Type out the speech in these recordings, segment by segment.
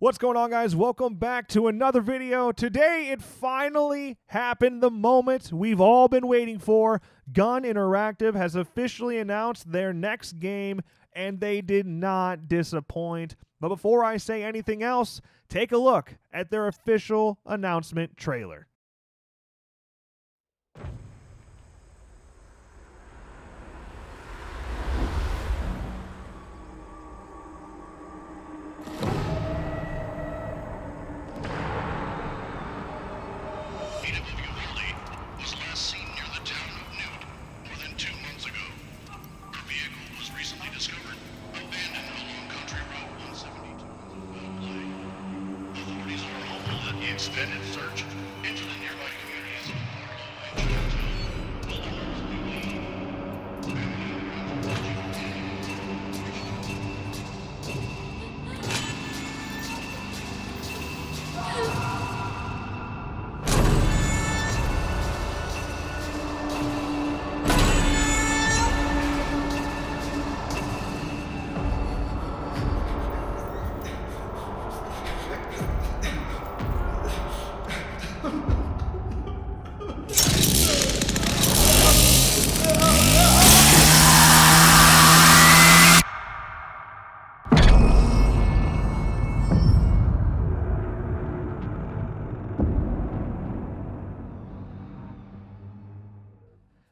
What's going on, guys? Welcome back to another video. Today, it finally happened, the moment we've all been waiting for. Gun Interactive has officially announced their next game, and they did not disappoint. But before I say anything else, take a look at their official announcement trailer. Was last seen near the town of Newt more than 2 months ago. Her vehicle was recently discovered abandoned along Country Road 172 in Play. Authorities are hopeful that the extended search into the nearby communities of Waterloo and Chinatown will ultimately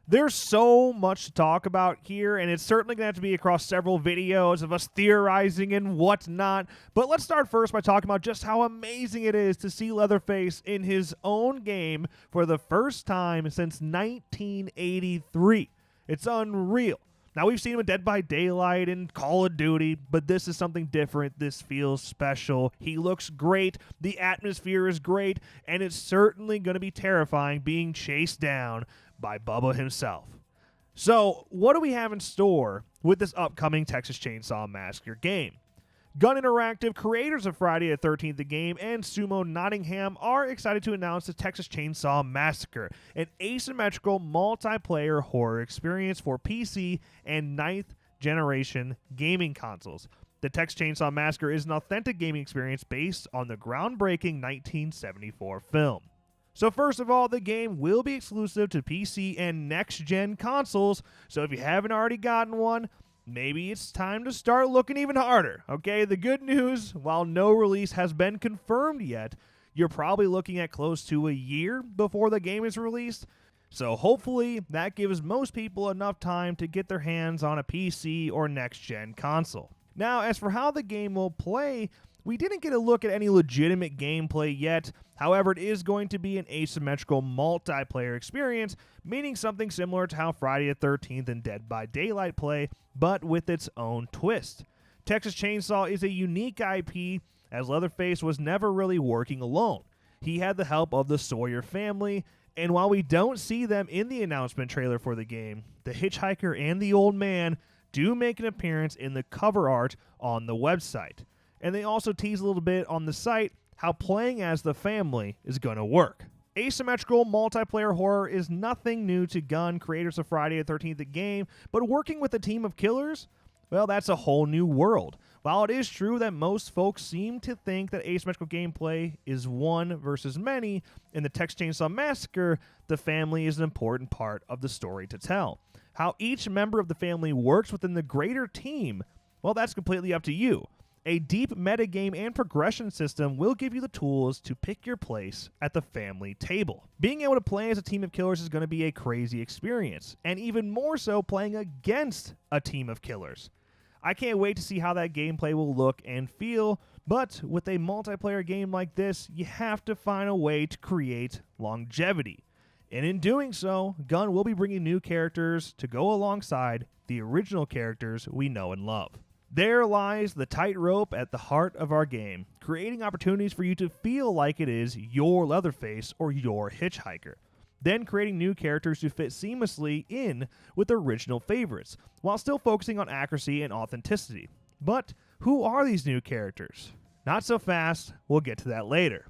There's so much to talk about here, and it's certainly going to have to be across several videos of us theorizing and whatnot. But let's start first by talking about just how amazing it is to see Leatherface in his own game for the first time since 1983. It's unreal. Now, we've seen him in Dead by Daylight and Call of Duty, but this is something different. This feels special. He looks great. The atmosphere is great, and it's certainly going to be terrifying being chased down by Bubba himself. So, what do we have in store with this upcoming Texas Chainsaw Massacre game? Gun Interactive, creators of Friday the 13th the game, and Sumo Nottingham are excited to announce the Texas Chainsaw Massacre, an asymmetrical multiplayer horror experience for PC and 9th generation gaming consoles. The Texas Chainsaw Massacre is an authentic gaming experience based on the groundbreaking 1974 film. So first of all, the game will be exclusive to PC and next-gen consoles, so if you haven't already gotten one, maybe it's time to start looking even harder, okay? The good news, while no release has been confirmed yet, you're probably looking at close to a year before the game is released, so hopefully that gives most people enough time to get their hands on a PC or next-gen console. Now, as for how the game will play, we didn't get a look at any legitimate gameplay yet. However, it is going to be an asymmetrical multiplayer experience, meaning something similar to how Friday the 13th and Dead by Daylight play, but with its own twist. Texas Chainsaw is a unique IP, as Leatherface was never really working alone. He had the help of the Sawyer family, and while we don't see them in the announcement trailer for the game, the hitchhiker and the old man do make an appearance in the cover art on the website. And they also tease a little bit on the site how playing as the family is going to work. Asymmetrical multiplayer horror is nothing new to Gun, creators of Friday the 13th the game, but working with a team of killers, well, that's a whole new world. While it is true that most folks seem to think that asymmetrical gameplay is one versus many, in the Texas Chainsaw Massacre, the family is an important part of the story to tell. How each member of the family works within the greater team, well, that's completely up to you. A deep metagame and progression system will give you the tools to pick your place at the family table. Being able to play as a team of killers is going to be a crazy experience, and even more so playing against a team of killers. I can't wait to see how that gameplay will look and feel, but with a multiplayer game like this, you have to find a way to create longevity. And in doing so, Gun will be bringing new characters to go alongside the original characters we know and love. There lies the tightrope at the heart of our game, creating opportunities for you to feel like it is your Leatherface or your hitchhiker. Then creating new characters to fit seamlessly in with original favorites, while still focusing on accuracy and authenticity. But who are these new characters? Not so fast, we'll get to that later.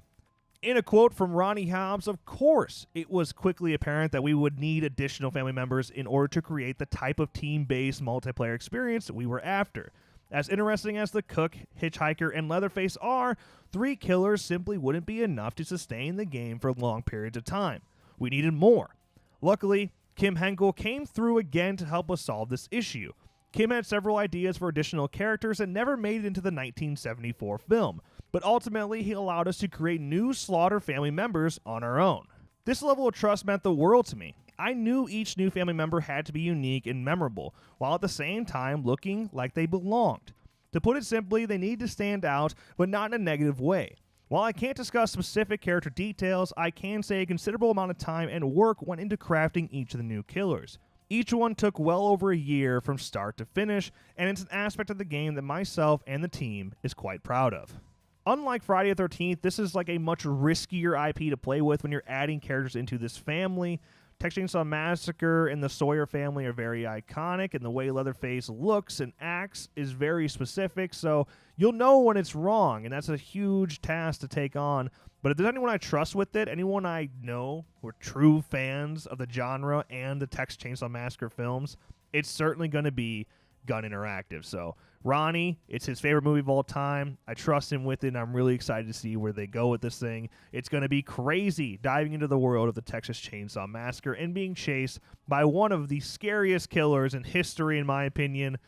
In a quote from Ronnie Hobbs, of course, it was quickly apparent that we would need additional family members in order to create the type of team-based multiplayer experience that we were after. As interesting as the Cook, Hitchhiker, and Leatherface are, 3 killers simply wouldn't be enough to sustain the game for long periods of time. We needed more. Luckily, Kim Henkel came through again to help us solve this issue. Kim had several ideas for additional characters and never made it into the 1974 film, but ultimately he allowed us to create new Slaughter family members on our own. This level of trust meant the world to me. I knew each new family member had to be unique and memorable, while at the same time looking like they belonged. To put it simply, they need to stand out, but not in a negative way. While I can't discuss specific character details, I can say a considerable amount of time and work went into crafting each of the new killers. Each one took well over a year from start to finish, and it's an aspect of the game that myself and the team is quite proud of. Unlike Friday the 13th, this is like a much riskier IP to play with when you're adding characters into this family. Texas Chainsaw Massacre and the Sawyer family are very iconic, and the way Leatherface looks and acts is very specific, so you'll know when it's wrong, and that's a huge task to take on. But if there's anyone I trust with it, anyone I know who are true fans of the genre and the Texas Chainsaw Massacre films, it's certainly going to be Gun Interactive. So Ronnie, it's his favorite movie of all time. I trust him with it, and I'm really excited to see where they go with this thing. It's going to be crazy diving into the world of the Texas Chainsaw Massacre and being chased by one of the scariest killers in history, in my opinion.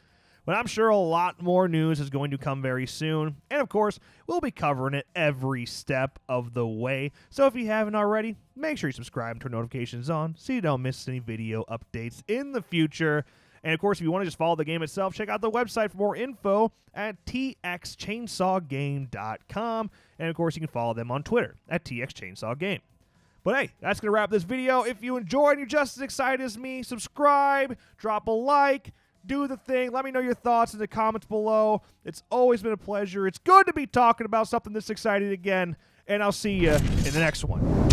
But I'm sure a lot more news is going to come very soon. And of course, we'll be covering it every step of the way. So if you haven't already, make sure you subscribe and turn notifications on so you don't miss any video updates in the future. And, of course, if you want to just follow the game itself, check out the website for more info at txchainsawgame.com. And, of course, you can follow them on Twitter at txchainsawgame. But, hey, that's going to wrap this video. If you enjoyed and you're just as excited as me, subscribe, drop a like, do the thing. Let me know your thoughts in the comments below. It's always been a pleasure. It's good to be talking about something this exciting again. And I'll see you in the next one.